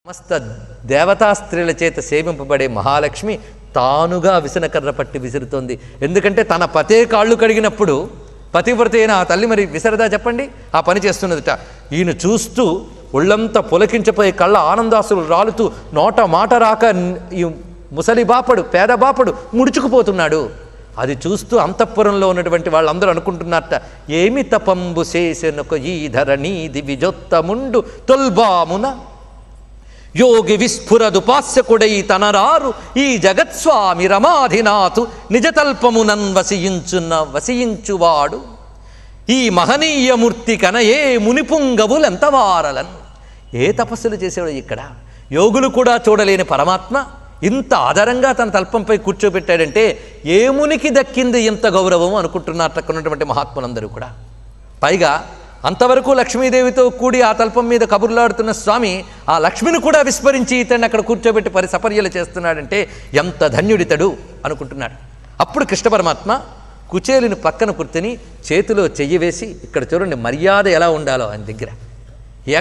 సమస్త దేవతా స్త్రీల చేత సేవింపబడే మహాలక్ష్మి తానుగా విసనకర్ర పట్టి విసురుతోంది. ఎందుకంటే తన పతే కాళ్ళు కడిగినప్పుడు పతివ్రత అయిన ఆ తల్లి మరి విసరదా చెప్పండి? ఆ పని చేస్తున్నదిట. ఈయన చూస్తూ ఒళ్ళంతా పులకించిపోయి కళ్ళ ఆనందాసులు రాలుతూ నోట మాట రాక ఈ ముసలి బాపడు పేద బాపడు ముడుచుకుపోతున్నాడు. అది చూస్తూ అంతఃపురంలో ఉన్నటువంటి వాళ్ళందరూ అనుకుంటున్నారట, ఏమి తపంబు చేసెనొక ఈ ధరణీ దివిజోత్తముండు తొల్బామున యోగి విస్ఫురదుపాస్యకుడై తనరారు ఈ జగత్స్వామి రమాధినాథు నిజతల్పమునన్ వసించువాడు ఈ మహనీయమూర్తి కన ఏ మునిపుంగవులెంత వారలన్. ఏ తపస్సులు చేసేవాడు ఇక్కడ? యోగులు కూడా చూడలేని పరమాత్మ ఇంత ఆధారంగా తన తల్పంపై కూర్చోబెట్టాడంటే ఏ మునికి దక్కింది ఇంత గౌరవం అనుకుంటున్నటువంటి మహాత్ములందరూ కూడా. పైగా అంతవరకు లక్ష్మీదేవితో కూడి ఆ తల్పం మీద కబుర్లాడుతున్న స్వామి ఆ లక్ష్మిని కూడా విస్మరించి ఇతన్ని అక్కడ కూర్చోబెట్టి సపర్యలు చేస్తున్నాడంటే ఎంత ధన్యుడితడు అనుకుంటున్నాడు. అప్పుడు కృష్ణ పరమాత్మ కుచేలుని పక్కన కూర్చొని చేతిలో చెయ్యి వేసి, ఇక్కడ చూడండి మర్యాద ఎలా ఉండాలో ఆయన దగ్గర.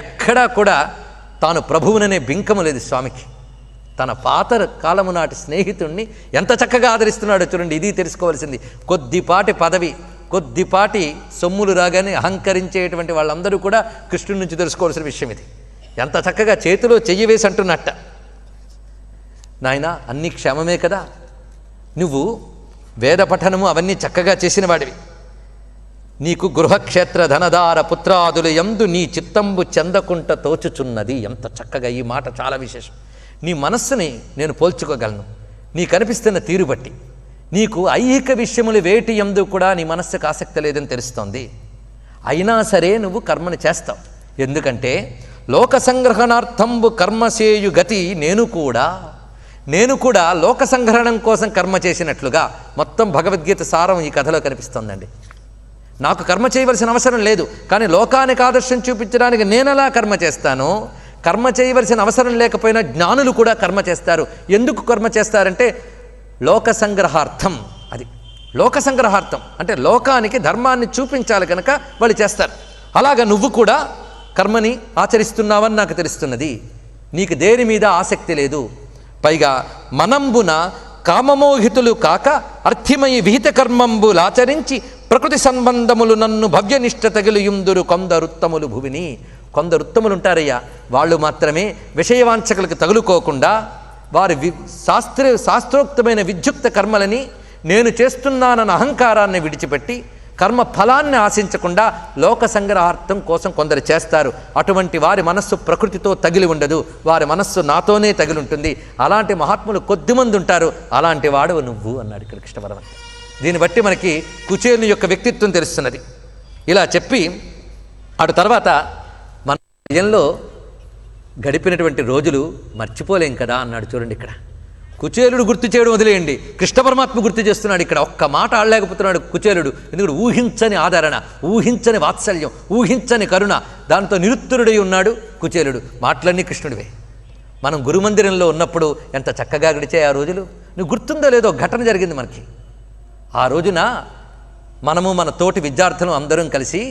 ఎక్కడా కూడా తాను ప్రభువుననే బింకము లేదు స్వామికి. తన పాత కాలము నాటి స్నేహితుణ్ణి ఎంత చక్కగా ఆదరిస్తున్నాడో చూడండి. ఇది తెలుసుకోవాల్సింది. కొద్దిపాటి పదవి, కొద్దిపాటి సొమ్ములు రాగానే అహంకరించేటువంటి వాళ్ళందరూ కూడా కృష్ణుడి నుంచి తెలుసుకోవాల్సిన విషయం ఇది. ఎంత చక్కగా చేతిలో చెయ్యి వేసి అంటున్నట్ట, నాయనా అన్నీ క్షేమమే కదా, నువ్వు వేద పఠనము అవన్నీ చక్కగా చేసిన వాడివి, నీకు గృహక్షేత్ర ధనదార పుత్రాదులు యందు నీ చిత్తంబు చెందకుంట తోచుచున్నది. ఎంత చక్కగా, ఈ మాట చాలా విశేషం. నీ మనస్సుని నేను పోల్చుకోగలను నీ కనిపిస్తున్న తీరు బట్టి. నీకు ఐహిక విషయములు వేటి యందు కూడా నీ మనస్సుకు ఆసక్తి లేదని తెలుస్తోంది. అయినా సరే నువ్వు కర్మని చేస్తావు. ఎందుకంటే లోక సంగ్రహణార్థంబు కర్మసేయు గతి నేను కూడా లోక సంగ్రహణం కోసం కర్మ చేసినట్లుగా మొత్తం భగవద్గీత సారం ఈ కథలో కనిపిస్తోందండి. నాకు కర్మ చేయవలసిన అవసరం లేదు, కానీ లోకానికి ఆదర్శం చూపించడానికి నేనెలా కర్మ చేస్తానో, కర్మ చేయవలసిన అవసరం లేకపోయినా జ్ఞానులు కూడా కర్మ చేస్తారు. ఎందుకు కర్మ చేస్తారంటే లోక సంగ్రహార్థం. అది లోక సంగ్రహార్థం అంటే లోకానికి ధర్మాన్ని చూపించాలి కనుక వాళ్ళు చేస్తారు. అలాగా నువ్వు కూడా కర్మని ఆచరిస్తున్నావని నాకు తెలుస్తున్నది. నీకు దేని మీద ఆసక్తి లేదు. పైగా మనంబున కామమోహితులు కాక అర్థిమయి విహిత కర్మంబులాచరించి ప్రకృతి సంబంధములు నన్ను భవ్యనిష్ట తగిలియుందురు కొందరుత్తములు భువిని. కొందరుత్తములు ఉంటారయ్యా, వాళ్ళు మాత్రమే విషయవాంఛకులకు తగులుకోకుండా వారి శాస్త్రోక్తమైన విద్యుక్త కర్మలని నేను చేస్తున్నానన్న అహంకారాన్ని విడిచిపెట్టి కర్మ ఫలాన్ని ఆశించకుండా లోక సంగ్రహార్థం కోసం కొందరు చేస్తారు. అటువంటి వారి మనస్సు ప్రకృతితో తగిలి ఉండదు, వారి మనస్సు నాతోనే తగిలి ఉంటుంది. అలాంటి మహాత్ములు కొద్దిమంది ఉంటారు, అలాంటి వాడు నువ్వు అన్నాడు ఇక్కడ కృష్ణ పరమాత్మ. దీన్ని బట్టి మనకి కుచేలుని యొక్క వ్యక్తిత్వం తెలుస్తున్నది. ఇలా చెప్పి అటు తర్వాత మన విజయంలో గడిపినటువంటి రోజులు మర్చిపోలేం కదా అన్నాడు. చూడండి ఇక్కడ కుచేలుడు గుర్తు చేయడం వదిలేయండి, కృష్ణ పరమాత్మ గుర్తు చేస్తున్నాడు. ఇక్కడ ఒక్క మాట ఆడలేకపోతున్నాడు కుచేలుడు. ఎందుకంటే ఊహించని ఆదరణ, ఊహించని వాత్సల్యం, ఊహించని కరుణ, దాంతో నిరుత్తరుడై ఉన్నాడు కుచేలుడు. మాటలన్నీ కృష్ణుడివే. మనం గురుమందిరంలో ఉన్నప్పుడు ఎంత చక్కగా గడిచాయి ఆ రోజులు. నువ్వు గుర్తుందో లేదో ఘటన జరిగింది మనకి. ఆ రోజున మనము మన తోటి విద్యార్థులు అందరం కలిసి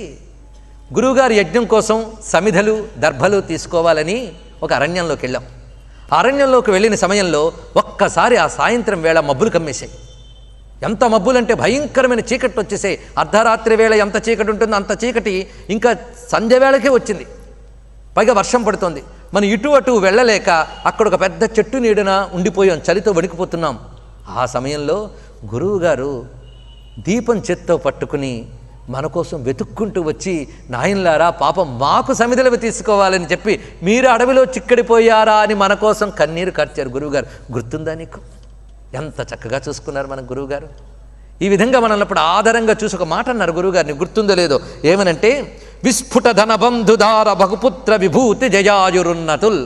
గురువుగారి యజ్ఞం కోసం సమిధలు దర్భలు తీసుకోవాలని ఒక అరణ్యంలోకి వెళ్ళాం. అరణ్యంలోకి వెళ్ళిన సమయంలో ఒక్కసారి ఆ సాయంత్రం వేళ మబ్బులు కమ్మేశాయి. ఎంత మబ్బులంటే భయంకరమైన చీకటి వచ్చేసాయి. అర్ధరాత్రి వేళ ఎంత చీకటి ఉంటుందో అంత చీకటి ఇంకా సంధ్య వేళకే వచ్చింది. పైగా వర్షం పడుతోంది. మనం ఇటు అటు వెళ్ళలేక అక్కడ ఒక పెద్ద చెట్టు నీడన ఉండిపోయాం, చలితో వణికిపోతున్నాం. ఆ సమయంలో గురువుగారు దీపం చేత్తో పట్టుకుని మన కోసం వెతుక్కుంటూ వచ్చి, నాయనలారా పాపం మాకు సమిధులు తీసుకోవాలని చెప్పి మీరు అడవిలో చిక్కడిపోయారా అని మన కోసం కన్నీరు కార్చారు గురువుగారు. గుర్తుందా నీకు? ఎంత చక్కగా చూసుకున్నారు మన గురువుగారు. ఈ విధంగా మనల్ని ఆదరంగా చూసి ఒక మాట అన్నారు గురువుగారిని, గుర్తుందో లేదో. ఏమనంటే విస్ఫుట ధనబంధుదార బహుపుత్ర విభూతి జయాయురున్నతుల్.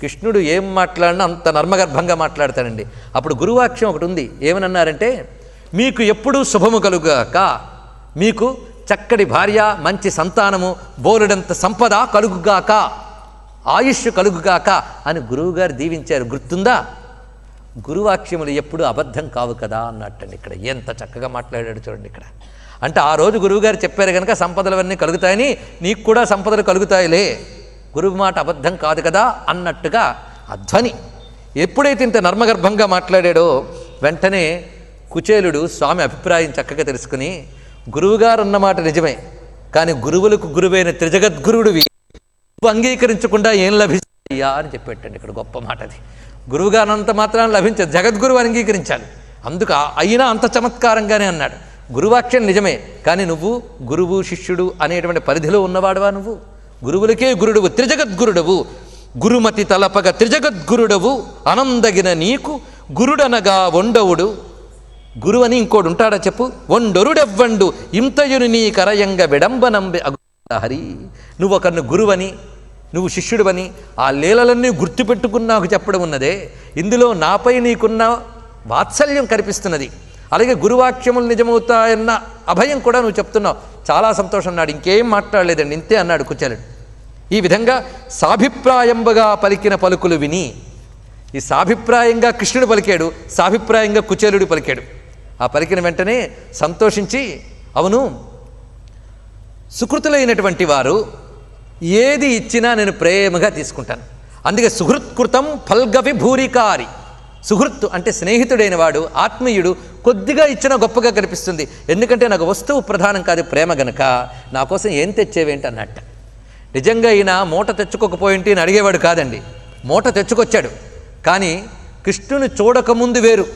కృష్ణుడు ఏం మాట్లాడినా అంత నర్మగర్భంగా మాట్లాడతాడండి. అప్పుడు గురువాక్యం ఒకటి ఉంది. ఏమనన్నారంటే, మీకు ఎప్పుడూ శుభము కలుగాక, మీకు చక్కటి భార్య, మంచి సంతానము, బోలెడంత సంపద కలుగుగాక, ఆయుష్ కలుగుగాక అని గురువుగారు దీవించారు. గుర్తుందా? గురువాక్యములు ఎప్పుడు అబద్ధం కావు కదా అన్నట్టండి. ఇక్కడ ఎంత చక్కగా మాట్లాడాడు చూడండి. ఇక్కడ అంటే ఆ రోజు గురువుగారు చెప్పారు కనుక సంపదలవన్నీ కలుగుతాయని నీకు కూడా సంపదలు కలుగుతాయిలే, గురువు మాట అబద్ధం కాదు కదా అన్నట్టుగా ఆ ధ్వని ఎప్పుడైతే ఇంత నర్మగర్భంగా మాట్లాడాడో వెంటనే కుచేలుడు స్వామి అభిప్రాయం చక్కగా తెలుసుకుని, గురువుగారు అన్నమాట నిజమే, కానీ గురువులకు గురువైన త్రిజగద్గురుడివి అంగీకరించకుండా ఏం లభిస్తాయ్యా అని చెప్పేటండి. ఇక్కడ గొప్ప మాట అది. గురువుగారంత మాత్రాన్ని లభించదు, జగద్గురువు అంగీకరించాలి. అందుకు అయినా అంత చమత్కారంగానే అన్నాడు. గురువాక్యం నిజమే, కానీ నువ్వు గురువు శిష్యుడు అనేటువంటి పరిధిలో ఉన్నవాడువా? నువ్వు గురువులకే గురుడువు, త్రిజగద్గురుడవు, గురుమతి తలపగ త్రిజగద్గురుడవు అనందగిన నీకు గురుడనగా వండవుడు. గురువు అని ఇంకోడు ఉంటాడా చెప్పు? వండొరుడెవ్వండు ఇంతయుని నీ కరయంగ విడంబనంబి హరి. నువ్వు ఒకరిని గురువని, నువ్వు శిష్యుడువని ఆ లీలలన్నీ గుర్తుపెట్టుకుని నాకు చెప్పడం ఉన్నదే, ఇందులో నాపై నీకున్న వాత్సల్యం కనిపిస్తున్నది. అలాగే గురువాక్యములు నిజమవుతాయన్న అభయం కూడా నువ్వు చెప్తున్నావు. చాలా సంతోషం అన్నాడు. ఇంకేం మాట్లాడలేదండి, ఇంతే అన్నాడు కుచేలుడు. ఈ విధంగా సాభిప్రాయంబగా పలికిన పలుకులు విని, ఈ సాభిప్రాయంగా కృష్ణుడు పలికాడు, సాభిప్రాయంగా కుచేలుడు పలికాడు. ఆ పలికిన వెంటనే సంతోషించి, అవును సుకృతులైనటువంటి వారు ఏది ఇచ్చినా నేను ప్రేమగా తీసుకుంటాను, అందుకే సుహృత్కృతం ఫల్గవి భూరికారి. సుహృత్తు అంటే స్నేహితుడైన వాడు, ఆత్మీయుడు కొద్దిగా ఇచ్చినా గొప్పగా కనిపిస్తుంది. ఎందుకంటే నాకు వస్తువు ప్రధానం కాదు, ప్రేమ గనక. నా కోసం ఏం తెచ్చేవేంటి అన్నట్ట. నిజంగా ఈయన మూట తెచ్చుకోకపోయింటి అని అడిగేవాడు కాదండి, మూట తెచ్చుకొచ్చాడు. కానీ కృష్ణుని చూడకముందు వేరు,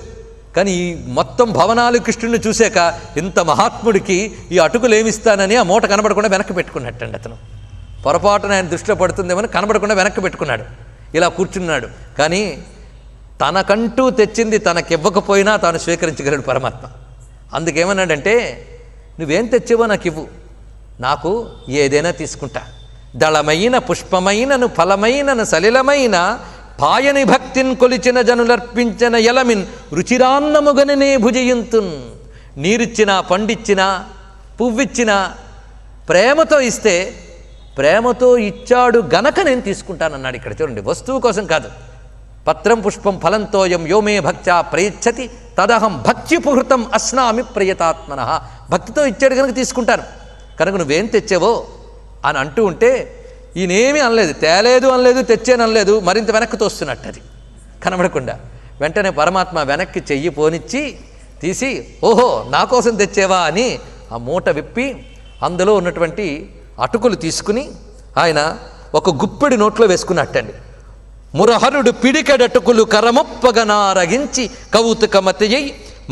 కానీ ఈ మొత్తం భవనాలు కృష్ణుని చూశాక ఇంత మహాత్ముడికి ఈ అటుకులు ఏమిస్తానని ఆ మూట కనబడకుండా వెనక్కి పెట్టుకున్నట్టండి. అతను పొరపాటున ఆయన దృష్టిలో పడుతుందేమని కనబడకుండా వెనక్కి పెట్టుకున్నాడు, ఇలా కూర్చున్నాడు. కానీ తనకంటూ తెచ్చింది తనకివ్వకపోయినా తాను స్వీకరించగలడు పరమాత్మ. అందుకేమన్నాడంటే, నువ్వేం తెచ్చావో నాకు ఇవ్వు, నాకు ఏదైనా తీసుకుంటా. దళమైన పుష్పమైనను ఫలమైనను సలిలమైన పాయని భక్తిని కొలిచిన జనులర్పించిన ఎలమిన్ రుచిరాన్నముగననే భుజయింతున్. నీరిచ్చినా, పండిచ్చినా, పువ్విచ్చినా ప్రేమతో ఇస్తే ప్రేమతో ఇచ్చాడు గనక నేను తీసుకుంటానన్నాడు. ఇక్కడ చూడండి, వస్తువు కోసం కాదు. పత్రం పుష్పం ఫలంతోయం యోమే భక్త్యా ప్రయచ్చతి తదహం భక్త్యుపహృతం అస్నామి ప్రయతాత్మన. భక్తితో ఇచ్చాడు కనుక తీసుకుంటాను, కనుక నువ్వేం తెచ్చావో అని అంటూ ఉంటే ఈయనేమీ అనలేదు, తేలేదు అనలేదు, తెచ్చాను అనలేదు, మరింత వెనక్కి తోస్తున్నట్టు అది కనబడకుండా. వెంటనే పరమాత్మ వెనక్కి చెయ్యి పోనిచ్చి తీసి, ఓహో నా కోసం తెచ్చేవా అని ఆ మూట విప్పి అందులో ఉన్నటువంటి అటుకులు తీసుకుని ఆయన ఒక గుప్పెడి నోట్లో వేసుకున్నట్టండి. మురహరుడు పిడికెడటుకులు కరమొప్పగనారగించి కౌతుకమతియై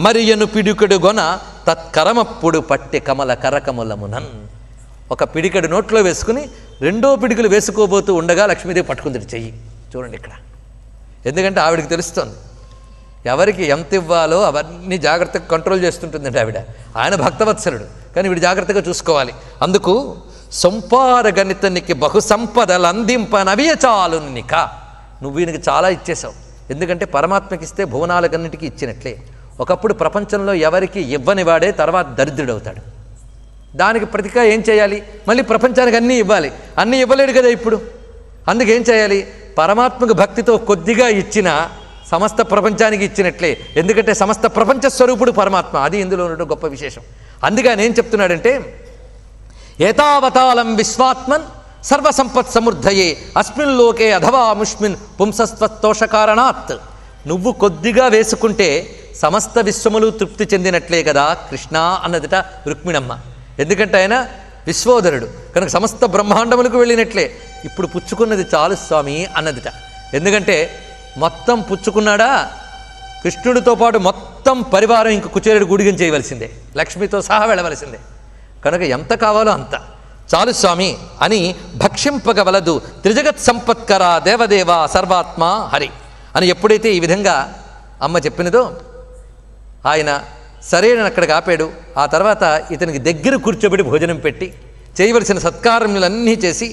మరియను పిడికెడు గొన తత్కరమప్పుడు పట్టె కమల కరకములమునన్. ఒక పిడికెడు నోట్లో వేసుకుని రెండో పిడికలు వేసుకోబోతూ ఉండగా లక్ష్మీదేవి పట్టుకుంది చెయ్యి. చూడండి ఇక్కడ, ఎందుకంటే ఆవిడికి తెలుస్తోంది ఎవరికి ఎంత ఇవ్వాలో అవన్నీ జాగ్రత్తగా కంట్రోల్ చేస్తుంటుందండి ఆవిడ. ఆయన భక్తవత్సలుడు, కానీ వీడు జాగ్రత్తగా చూసుకోవాలి. అందుకు సొంపార గణితానికి బహు సంపదలు అందింపనవియ చాలు నిక. నువ్వు ఈయనకి చాలా ఇచ్చేసావు, ఎందుకంటే పరమాత్మకి ఇస్తే భువనాలకన్నిటికీ ఇచ్చినట్లే. ఒకప్పుడు ప్రపంచంలో ఎవరికి ఇవ్వని వాడే తర్వాత దరిద్రుడవుతాడు. దానికి ప్రతిగా ఏం చేయాలి? మళ్ళీ ప్రపంచానికి అన్నీ ఇవ్వాలి. అన్నీ ఇవ్వలేడు కదా ఇప్పుడు. అందుకేం చేయాలి? పరమాత్మకు భక్తితో కొద్దిగా ఇచ్చిన సమస్త ప్రపంచానికి ఇచ్చినట్లే, ఎందుకంటే సమస్త ప్రపంచ స్వరూపుడు పరమాత్మ. అది ఇందులో ఉండడం గొప్ప విశేషం. అందుకే ఆయన ఏం చెప్తున్నాడంటే, ఏతావతాళం విశ్వాత్మన్ సర్వసంపత్ సమృద్ధయే అస్మిన్ లోకే అథవా ముష్మిన్ పుంసస్వతోషకారణాత్. నువ్వు కొద్దిగా వేసుకుంటే సమస్త విశ్వములు తృప్తి చెందినట్లే కదా కృష్ణ అన్నదిట రుక్మిణమ్మ. ఎందుకంటే ఆయన విశ్వోదరుడు కనుక సమస్త బ్రహ్మాండములకు వెళ్ళినట్లే. ఇప్పుడు పుచ్చుకున్నది చాలు స్వామి అన్నదిట. ఎందుకంటే మొత్తం పుచ్చుకున్నాడా, కృష్ణుడితో పాటు మొత్తం పరివారం ఇంక కుచేలుడు గుడిగం చేయవలసిందే, లక్ష్మితో సహా వెళ్ళవలసిందే. కనుక ఎంత కావాలో అంత చాలు స్వామి అని భక్షింపగవలదు త్రిజగత్ సంపత్కర దేవదేవ సర్వాత్మ హరి అని ఎప్పుడైతే ఈ విధంగా అమ్మ చెప్పినదో ఆయన సరైన అక్కడికి ఆపాడు. ఆ తర్వాత ఇతనికి దగ్గర కూర్చోబెట్టి భోజనం పెట్టి చేయవలసిన సత్కారములన్నీ చేసి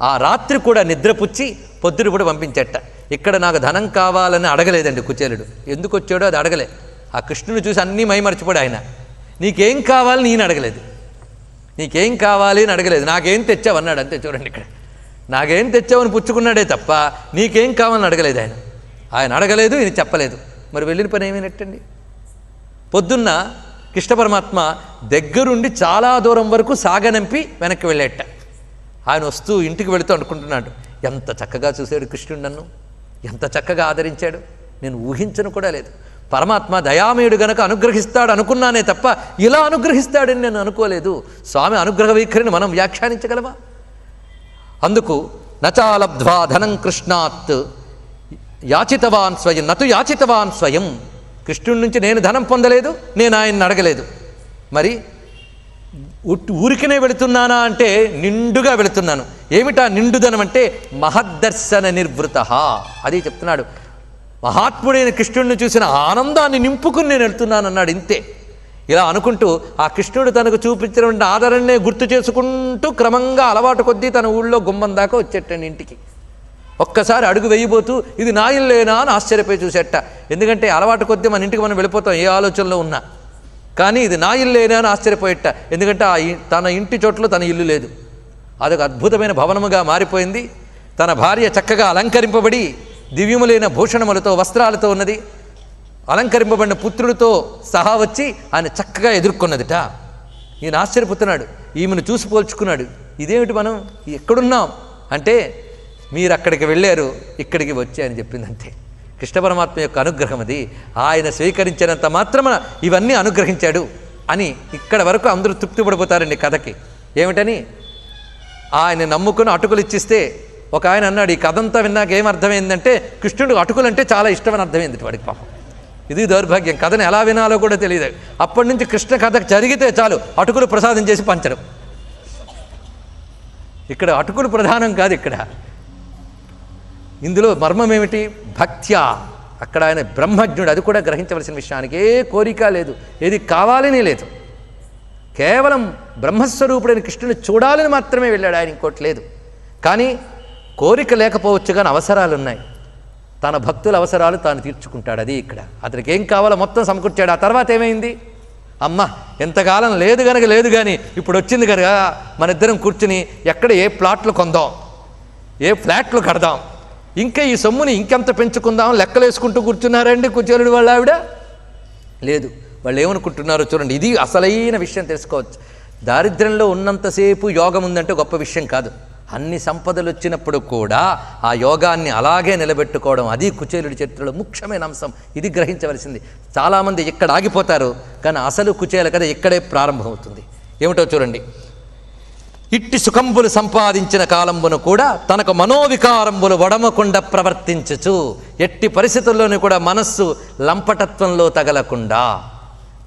ఆ రాత్రి కూడా నిద్రపుచ్చి పొద్దుడు కూడా పంపించట. ఇక్కడ నాకు ధనం కావాలని అడగలేదండి కుచేలుడు. ఎందుకు వచ్చాడో అది అడగలే. ఆ కృష్ణుని చూసి అన్నీ మైమర్చిపోడు ఆయన. నీకేం కావాలని నేను అడగలేదు, నీకేం కావాలి అని అడగలేదు, నాకేం తెచ్చావు అన్నాడు అంతే. చూడండి ఇక్కడ, నాకేం తెచ్చావని పుచ్చుకున్నాడే తప్ప నీకేం కావాలని అడగలేదు ఆయన. ఆయన అడగలేదు, ఈయన చెప్పలేదు. మరి వెళ్ళిన పని ఏమైనట్టండి? పొద్దున్న కృష్ణ పరమాత్మ దగ్గరుండి చాలా దూరం వరకు సాగనంపి వెనక్కి వెళ్ళేట. ఆయన వస్తూ ఇంటికి వెళుతూ అనుకుంటున్నాడు, ఎంత చక్కగా చూశాడు కృష్ణుడు నన్ను, ఎంత చక్కగా ఆదరించాడు, నేను ఊహించను కూడా లేదు. పరమాత్మ దయామయుడు గనక అనుగ్రహిస్తాడు అనుకున్నానే తప్ప ఇలా అనుగ్రహిస్తాడని నేను అనుకోలేదు. స్వామి అనుగ్రహ వైఖరిని మనం వ్యాఖ్యానించగలమా? అందుకు నచాలబ్ధ్వా ధనం కృష్ణాత్ యాచితవాన్ స్వయం నతు యాచితవాన్ స్వయం. కృష్ణుడి నుంచి నేను ధనం పొందలేదు, నేను ఆయన్ని అడగలేదు. మరి ఊరికనే వెళుతున్నానా అంటే నిండుగా వెళుతున్నాను. ఏమిటా నిండుదనం అంటే మహద్దర్శన నిర్వృత. అది చెప్తున్నాడు. మహాత్ముడైన కృష్ణుడిని చూసిన ఆనందాన్ని నింపుకుని నేను వెళ్తున్నాను అన్నాడు. ఇంతే. ఇలా అనుకుంటూ ఆ కృష్ణుడు తనకు చూపించినటువంటి ఆదరణనే గుర్తు చేసుకుంటూ క్రమంగా అలవాటు కొద్దీ తన ఊళ్ళో గుమ్మం దాకా వచ్చేటండి ఇంటికి. ఒక్కసారి అడుగు వేయబోతూ ఇది నా ఇల్లేనా అని ఆశ్చర్యపోయి చూసేట. ఎందుకంటే అలవాటు కొద్దీ మన ఇంటికి మనం వెళ్ళిపోతాం ఏ ఆలోచనలో ఉన్నా. కానీ ఇది నా ఇల్లేనా అని ఆశ్చర్యపోయేట. ఎందుకంటే తన ఇంటి చోట్ల తన ఇల్లు లేదు. అదొక అద్భుతమైన భవనముగా మారిపోయింది. తన భార్య చక్కగా అలంకరింపబడి దివ్యములైన భూషణములతో వస్త్రాలతో ఉన్నది. అలంకరింపబడిన పుత్రుడితో సహా వచ్చి ఆయన చక్కగా ఎదుర్కొన్నదిట. ఈయన ఆశ్చర్యపోతున్నాడు. ఈమెను చూసి పోల్చుకున్నాడు. ఇదేమిటి మనం ఎక్కడున్నాం అంటే మీరు అక్కడికి వెళ్ళారు, ఇక్కడికి వచ్చాయని చెప్పిందంతే. కృష్ణ పరమాత్మ యొక్క అనుగ్రహం అది. ఆయన స్వీకరించినంత మాత్రమే ఇవన్నీ అనుగ్రహించాడు అని ఇక్కడ వరకు అందరూ తృప్తి పడిపోతారండి కథకి. ఏమిటని ఆయన నమ్ముకుని అటుకులు ఇచ్చిస్తే ఒక ఆయన అన్నాడు, ఈ కథంతా విన్నాక ఏమర్థమైందంటే కృష్ణుడు అటుకులంటే చాలా ఇష్టమని అర్థమైంది వాడికి. పాపం ఇది దౌర్భాగ్యం. కథను ఎలా వినాలో కూడా తెలియదు. అప్పటి నుంచి కృష్ణ కథ జరిగితే చాలు అటుకులు ప్రసాదం చేసి పంచడం. ఇక్కడ అటుకులు ప్రధానం కాదు. ఇక్కడ ఇందులో మర్మం ఏమిటి? భక్త్యా. అక్కడ ఆయన బ్రహ్మజ్ఞుడు. అది కూడా గ్రహించవలసిన విషయానికి ఏ కోరిక లేదు, ఏది కావాలని లేదు. కేవలం బ్రహ్మస్వరూపుడైన కృష్ణుని చూడాలని మాత్రమే వెళ్ళాడు ఆయన, ఇంకోటి లేదు. కానీ కోరిక లేకపోవచ్చు, కానీ అవసరాలు ఉన్నాయి. తన భక్తుల అవసరాలు తాను తీర్చుకుంటాడు. అది ఇక్కడ అతనికి ఏం కావాలో మొత్తం సమకూర్చాడు. ఆ తర్వాత ఏమైంది? అమ్మ ఎంతకాలం లేదు కనుక లేదు, కానీ ఇప్పుడు వచ్చింది కనుక మన ఇద్దరం కూర్చుని ఎక్కడ ఏ ప్లాట్లు కొందాం, ఏ ఫ్లాట్లు కడదాం, ఇంకా ఈ సొమ్ముని ఇంకెంత పెంచుకుందాం లెక్కలేసుకుంటూ కూర్చున్నారండి కుచేలుడు వాళ్ళ ఆవిడ. లేదు, వాళ్ళు ఏమనుకుంటున్నారో చూడండి. ఇది అసలైన విషయం తెలుసుకోవచ్చు. దారిద్ర్యంలో ఉన్నంతసేపు యోగం ఉందంటే గొప్ప విషయం కాదు. అన్ని సంపదలు వచ్చినప్పుడు కూడా ఆ యోగాన్ని అలాగే నిలబెట్టుకోవడం, అది కుచేలుడి చరిత్రలో ముఖ్యమైన అంశం. ఇది గ్రహించవలసింది. చాలామంది ఇక్కడ ఆగిపోతారు, కానీ అసలు కుచేల కథ ఇక్కడే ప్రారంభమవుతుంది. ఏమిటో చూడండి. ఇట్టి సుఖంబులు సంపాదించిన కాలంబును కూడా తనకు మనోవికారంబులు వడమకుండా ప్రవర్తించుచు, ఎట్టి పరిస్థితుల్లోనూ కూడా మనస్సు లంపటత్వంలో తగలకుండా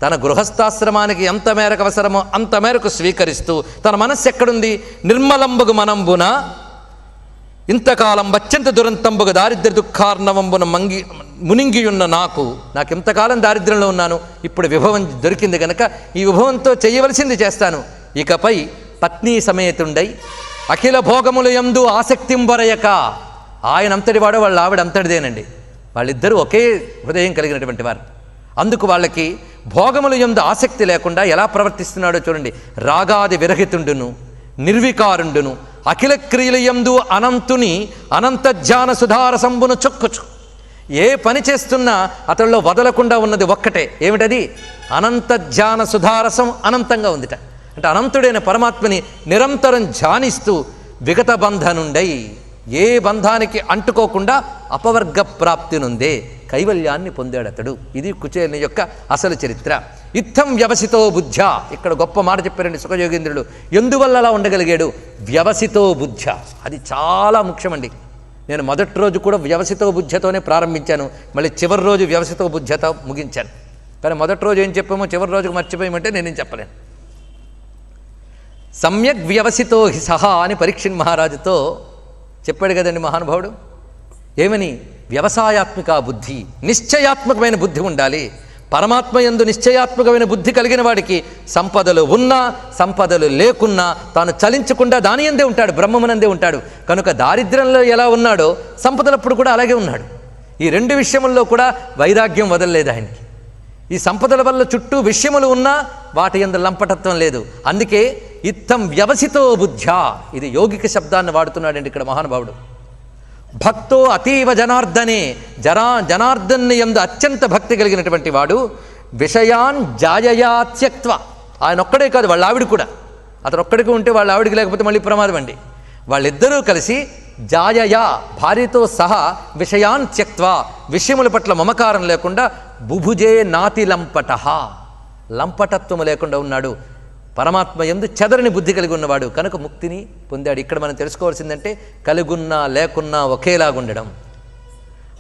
తన గృహస్థాశ్రమానికి ఎంత మేరకు అవసరమో అంత మేరకు స్వీకరిస్తూ తన మనస్సు ఎక్కడుంది? నిర్మలంబుగు మనంబున ఇంతకాలం అత్యంత దురంతంబుగు దారిద్ర్య దుఃఖార్ణవంబున మునింగియున్న నాకింతకాలం దారిద్ర్యంలో ఉన్నాను, ఇప్పుడు విభవం దొరికింది కనుక ఈ విభవంతో చేయవలసింది చేస్తాను. ఇకపై పత్నీ సమేతుండై అఖిల భోగములు యందు ఆసక్తింబరయక. ఆయన అంతటివాడో వాళ్ళ ఆవిడ అంతటిదేనండి. వాళ్ళిద్దరూ ఒకే హృదయం కలిగినటువంటి వారు. అందుకు వాళ్ళకి భోగములు యందు ఆసక్తి లేకుండా ఎలా ప్రవర్తిస్తున్నాడో చూడండి. రాగాది విరహితుండును, నిర్వికారుండును, అఖిల క్రియల యందు అనంతుని అనంతజ్ఞాన సుధారసంబును చొక్కుచు. ఏ పని చేస్తున్నా అతడిలో వదలకుండా ఉన్నది ఒక్కటే. ఏమిటది? అనంతజ్ఞాన సుధారసం అనంతంగా ఉందిట. అంటే అనంతుడైన పరమాత్మని నిరంతరం ధ్యానిస్తూ విగత బంధనుండై ఏ బంధానికి అంటుకోకుండా అపవర్గ ప్రాప్తి నుండే కైవల్యాన్ని పొందాడు అతడు. ఇది కుచేలుని యొక్క అసలు చరిత్ర. ఇత్తం వ్యవసితో బుద్ధ. ఇక్కడ గొప్ప మాట చెప్పారండి సుఖయోగేంద్రుడు. ఎందువల్ల అలా ఉండగలిగాడు? వ్యవసితో బుద్ధ. అది చాలా ముఖ్యమండి. నేను మొదటి రోజు కూడా వ్యవసితో బుద్ధతోనే ప్రారంభించాను, మళ్ళీ చివరి రోజు వ్యవసితో బుద్ధతో ముగించాను. కానీ మొదటి రోజు ఏం చెప్పామో చివరి రోజుకు మర్చిపోయామంటే నేనేం చెప్పలేను. సమ్యక్ వ్యవసితో హి సహా అని పరీక్షణ్ మహారాజుతో చెప్పాడు కదండి మహానుభావుడు. ఏమని? వ్యవసాయాత్మిక బుద్ధి, నిశ్చయాత్మకమైన బుద్ధి ఉండాలి. పరమాత్మ యందు నిశ్చయాత్మకమైన బుద్ధి కలిగిన వాడికి సంపదలు ఉన్నా సంపదలు లేకున్నా తాను చలించకుండా దాని యందే ఉంటాడు, బ్రహ్మమునందే ఉంటాడు. కనుక దారిద్ర్యంలో ఎలా ఉన్నాడో సంపదలప్పుడు కూడా అలాగే ఉన్నాడు. ఈ రెండు విషయముల్లో కూడా వైరాగ్యం వదలలేదు ఆయనకి. ఈ సంపదల వల్ల చుట్టూ విషయములు ఉన్నా వాటి యందు లంపటత్వం లేదు. అందుకే ఇత్తం వ్యవసితో బుద్ధ్యా, ఇది యౌగిక శబ్దాన్ని వాడుతున్నాడండి ఇక్కడ మహానుభావుడు. భక్తో అతీవ జనార్దనే, జనార్దన్ని యందు అత్యంత భక్తి కలిగినటువంటి వాడు విషయాన్ జాయయా త్యక్త్వ. ఆయన ఒక్కడే కాదు, వాళ్ళ ఆవిడ కూడా. అతను ఒక్కడికి ఉంటే వాళ్ళ ఆవిడికి లేకపోతే మళ్ళీ ప్రమాదం అండి. వాళ్ళిద్దరూ కలిసి జాయయా భార్యతో సహా విషయాన్ త్యక్త్వా విషయముల పట్ల మమకారం లేకుండా బుభుజే నాతి లంపటః లంపటత్వము లేకుండా ఉన్నాడు. పరమాత్మ యందు చెదరని బుద్ధి కలిగి ఉన్నవాడు కనుక ముక్తిని పొందాడు. ఇక్కడ మనం తెలుసుకోవాల్సిందంటే కలిగున్నా లేకున్నా ఒకేలాగుండడం.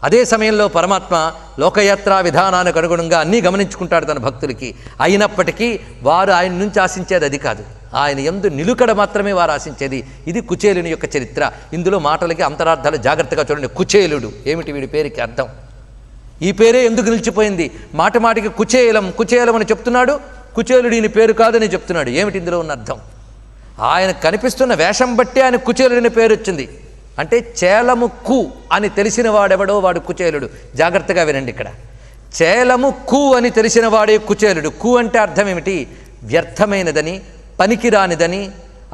అదే సమయంలో పరమాత్మ లోకయాత్రా విధానానికి అనుగుణంగా అన్నీ గమనించుకుంటాడు తన భక్తులకి. అయినప్పటికీ వారు ఆయన నుంచి ఆశించేది అది కాదు, ఆయన యందు నిలుకడ మాత్రమే వారు ఆశించేది. ఇది కుచేలుని యొక్క చరిత్ర. ఇందులో మాటలకి అంతరార్థాలు జాగ్రత్తగా చూడండి. కుచేలుడు ఏమిటి వీడి పేరుకి అర్థం? ఈ పేరే ఎందుకు నిలిచిపోయింది? మాటి మాటికి కుచేలం కుచేలం అని చెప్తున్నాడు, కుచేలుడు ఈయన పేరు కాదని చెప్తున్నాడు. ఏమిటి ఇందులో ఉన్న అర్థం? ఆయన కనిపిస్తున్న వేషం బట్టి ఆయన కుచేలుడిని పేరు వచ్చింది. అంటే చేలము కు అని తెలిసిన వాడెవడో వాడు కుచేలుడు. జాగ్రత్తగా వినండి. ఇక్కడ చేలము కు అని తెలిసిన వాడే కుచేలుడు. కు అంటే అర్థం ఏమిటి? వ్యర్థమైనదని, పనికిరానిదని,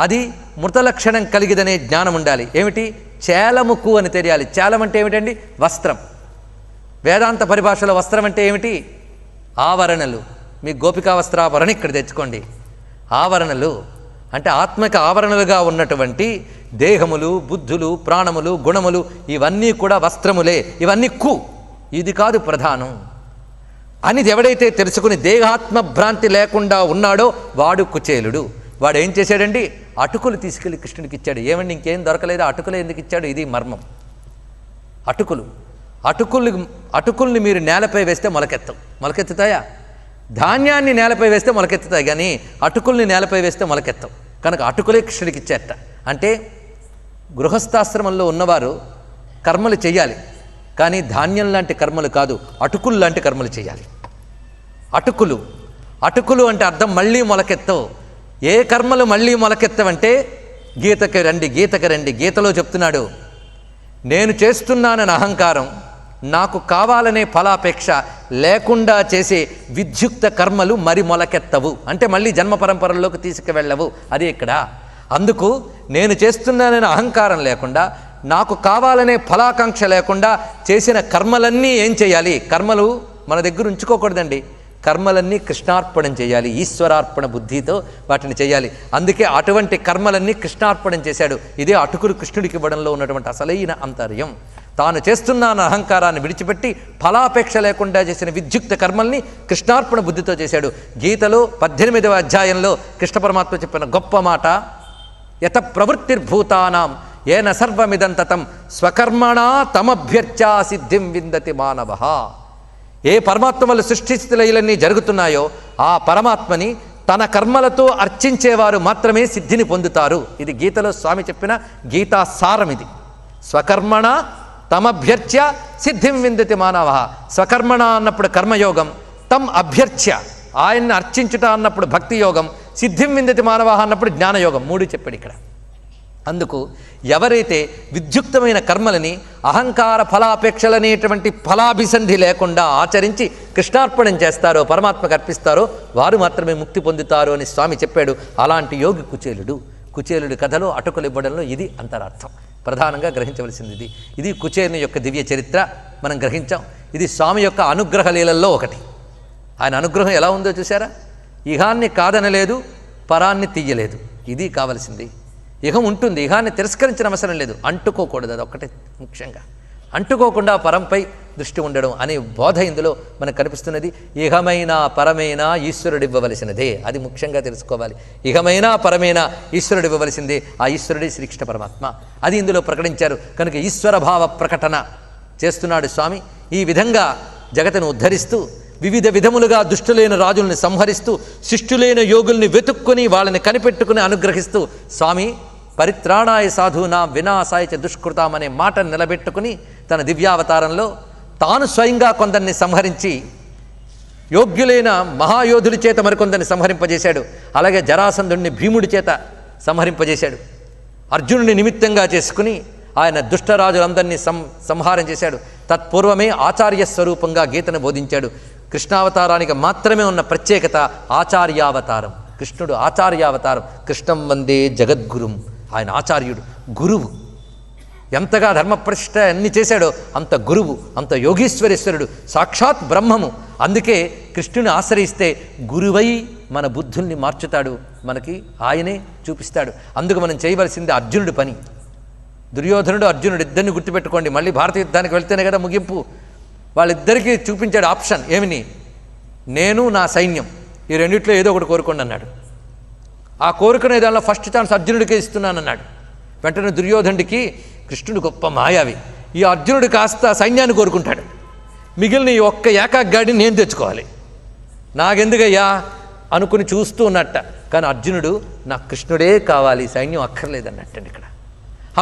అది మృత లక్షణం కలిగిదనే జ్ఞానం ఉండాలి. ఏమిటి? చేలము కు అని తెలియాలి. చేలం అంటే ఏమిటండి? వస్త్రం. వేదాంత పరిభాషలో వస్త్రం అంటే ఏమిటి? ఆవరణలు. మీ గోపికా వస్త్రాభరణ ఇక్కడ తెచ్చుకోండి. ఆవరణలు అంటే ఆత్మక ఆవరణలుగా ఉన్నటువంటి దేహములు, బుద్ధులు, ప్రాణములు, గుణములు ఇవన్నీ కూడా వస్త్రములే. ఇవన్నీ కు, ఇది కాదు ప్రధానం అని ఎవడైతే తెలుసుకుని దేహాత్మ భ్రాంతి లేకుండా ఉన్నాడో వాడు కుచేలుడు. వాడు ఏం చేశాడండి? అటుకులు తీసుకెళ్ళి కృష్ణుడికి ఇచ్చాడు. ఏమండి ఇంకేం దొరకలేదు, అటుకులు ఎందుకు ఇచ్చాడు? ఇది మర్మం. అటుకుల్ని మీరు నేలపై వేస్తే మొలకెత్తుతాయా? ధాన్యాన్ని నేలపై వేస్తే మొలకెత్తుతాయి, కానీ అటుకుల్ని నేలపై వేస్తే మొలకెత్తాం. కనుక అటుకులే కృష్ణుడికి ఇచ్చేట. అంటే గృహస్థాశ్రమంలో ఉన్నవారు కర్మలు చేయాలి, కానీ ధాన్యం లాంటి కర్మలు కాదు, అటుకులు లాంటి కర్మలు చేయాలి. అటుకులు అంటే అర్థం మళ్ళీ మొలకెత్తవు. ఏ కర్మలు మళ్ళీ మొలకెత్తవంటే గీతకి రండి. గీతలో చెప్తున్నాడు, నేను చేస్తున్నానని అహంకారం, నాకు కావాలనే ఫలాపేక్ష లేకుండా చేసే విద్యుక్త కర్మలు మరి మొలకెత్తవు. అంటే మళ్ళీ జన్మ పరంపరలోకి తీసుకువెళ్ళవు. అదే ఇక్కడ. అందుకు నేను చేస్తున్నానని అహంకారం లేకుండా, నాకు కావాలనే ఫలాకాంక్ష లేకుండా చేసిన కర్మలన్నీ ఏం చేయాలి? కర్మలు మన దగ్గర ఉంచుకోకూడదండి. కర్మలన్నీ కృష్ణార్పణం చేయాలి. ఈశ్వరార్పణ బుద్ధితో వాటిని చేయాలి. అందుకే అటువంటి కర్మలన్నీ కృష్ణార్పణం చేశాడు. ఇదే అటుకులు కృష్ణుడికి ఇవ్వడంలో ఉన్నటువంటి అసలైన అంతర్యం. తాను చేస్తున్నాన అహంకారాన్ని విడిచిపెట్టి ఫలాపేక్ష లేకుండా చేసిన విద్యుక్త కర్మల్ని కృష్ణార్పణ బుద్ధితో చేశాడు. గీతలో 18వ అధ్యాయంలో కృష్ణ పరమాత్మ చెప్పిన గొప్ప మాట, యత ప్రవృత్తిర్భూతానాం ఏన సర్వమిదంతతం స్వకర్మణా తమభ్యర్చా సిద్ధిం విందతి మానవః. ఏ పరమాత్మ వల్ల సృష్టిస్థితులన్నీ జరుగుతున్నాయో ఆ పరమాత్మని తన కర్మలతో అర్చించేవారు మాత్రమే సిద్ధిని పొందుతారు. ఇది గీతలో స్వామి చెప్పిన గీతా సారం. ఇది స్వకర్మణ తమభ్యర్చ్య సిద్ధిం విందతి మానవ. స్వకర్మణ అన్నప్పుడు కర్మయోగం, తం అభ్యర్చ్య ఆయన్ని అర్చించుట అన్నప్పుడు భక్తి యోగం, సిద్ధిం విందతి మానవ అన్నప్పుడు జ్ఞానయోగం. 3 చెప్పాడు ఇక్కడ. అందుకు ఎవరైతే విద్యుక్తమైన కర్మలని అహంకార ఫలాపేక్షలనేటువంటి ఫలాభిసంధి లేకుండా ఆచరించి కృష్ణార్పణం చేస్తారో, పరమాత్మకు అర్పిస్తారో వారు మాత్రమే ముక్తి పొందుతారు అని స్వామి చెప్పాడు. అలాంటి యోగి కుచేలుడి కథలో అటుకులు ఇవ్వడంలో ఇది అంతరార్థం. ప్రధానంగా గ్రహించవలసింది ఇది కుచేలుని యొక్క దివ్య చరిత్ర మనం గ్రహించాం. ఇది స్వామి యొక్క అనుగ్రహ లీలల్లో ఒకటి. ఆయన అనుగ్రహం ఎలా ఉందో చూసారా? ఇహాన్ని కాదనలేదు, పరాన్ని తీయలేదు. ఇది కావలసింది. ఇహం ఉంటుంది, ఇహాన్ని తిరస్కరించిన అవసరం లేదు. అంటుకోకూడదు, అది ఒక్కటే ముఖ్యంగా. అంటుకోకుండా పరంపై దృష్టి ఉండడం అనే బోధ ఇందులో మనకు కనిపిస్తున్నది. ఇహమైనా పరమైనా ఈశ్వరుడు ఇవ్వవలసినదే, అది ముఖ్యంగా తెలుసుకోవాలి. ఇహమైనా పరమైనా ఈశ్వరుడు ఇవ్వవలసిందే. ఆ ఈశ్వరుడే శ్రీకృష్ణ పరమాత్మ. అది ఇందులో ప్రకటించారు. కనుక ఈశ్వరభావ ప్రకటన చేస్తున్నాడు స్వామి. ఈ విధంగా జగత్తును ఉద్ధరిస్తూ వివిధ విధములుగా దుష్టులైన రాజుల్ని సంహరిస్తూ శిష్టులైన యోగుల్ని వెతుక్కుని వాళ్ళని కనిపెట్టుకుని అనుగ్రహిస్తూ స్వామి పరిత్రాణాయ సాధూనా వినాశాయ చ దుష్కృతాం అనే మాటను నిలబెట్టుకుని తన దివ్యావతారంలో తాను స్వయంగా కొందరిని సంహరించి యోగ్యులైన మహాయోధుల చేత మరికొందరిని సంహరింపజేశాడు. అలాగే జరాసంధుడిని భీముడి చేత సంహరింపజేశాడు. అర్జునుడిని నిమిత్తంగా చేసుకుని ఆయన దుష్టరాజులందరినీ సంహారం చేశాడు. తత్పూర్వమే ఆచార్య స్వరూపంగా గీతను బోధించాడు. కృష్ణావతారానికి మాత్రమే ఉన్న ప్రత్యేకత ఆచార్యావతారం. కృష్ణుడు ఆచార్యావతారం. కృష్ణం వందే జగద్గురుం. ఆయన ఆచార్యుడు, గురువు. ఎంతగా ధర్మప్రతిష్ఠ అన్ని చేశాడో అంత గురువు, అంత యోగీశ్వరేశ్వరుడు, సాక్షాత్ బ్రహ్మము. అందుకే కృష్ణుని ఆశ్రయిస్తే గురువై మన బుద్ధుల్ని మార్చుతాడు, మనకి ఆయనే చూపిస్తాడు. అందుకు మనం చేయవలసింది అర్జునుడి పని. దుర్యోధనుడు అర్జునుడు ఇద్దరిని గుర్తుపెట్టుకోండి. మళ్ళీ భారత యుద్ధానికి వెళ్తేనే కదా ముగింపు. వాళ్ళిద్దరికీ చూపించాడు ఆప్షన్ ఏమిని, నేను నా సైన్యం ఈ రెండిట్లో ఏదో ఒకటి కోరుకోండి అన్నాడు. ఆ కోరుకునే దానిలో ఫస్ట్ ఛాన్స్ అర్జునుడికే ఇస్తున్నానన్నాడు. వెంటనే దుర్యోధనుడికి కృష్ణుడు గొప్ప మాయావి, ఈ అర్జునుడు కాస్త సైన్యాన్ని కోరుకుంటాడు, మిగిలిన ఈ ఒక్క ఏకాగ్గాడిని నేను తెచ్చుకోవాలి, నాకెందుకయ్యా అనుకుని చూస్తూ ఉన్నట్ట. కానీ అర్జునుడు నాకు కృష్ణుడే కావాలి, సైన్యం అక్కర్లేదన్నట్టండి ఇక్కడ.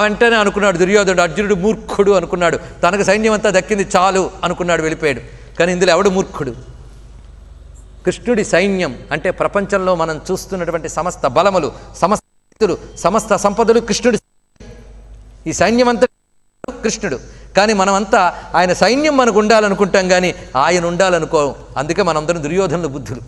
వెంటనే అనుకున్నాడు దుర్యోధనుడు, అర్జునుడు మూర్ఖుడు అనుకున్నాడు, తనకు సైన్యం అంతా దక్కింది చాలు అనుకున్నాడు, వెళ్ళిపోయాడు. కానీ ఇందులో ఎవడు మూర్ఖుడు? కృష్ణుడి సైన్యం అంటే ప్రపంచంలో మనం చూస్తున్నటువంటి సమస్త బలములు, సమస్త శక్తులు, సమస్త సంపదలు కృష్ణుడి. ఈ సైన్యం అంతా కృష్ణుడు. కానీ మనమంతా ఆయన సైన్యం మనకు ఉండాలనుకుంటాం, కానీ ఆయన ఉండాలనుకో. అందుకే మనందరం దుర్యోధనుల బుద్ధులు.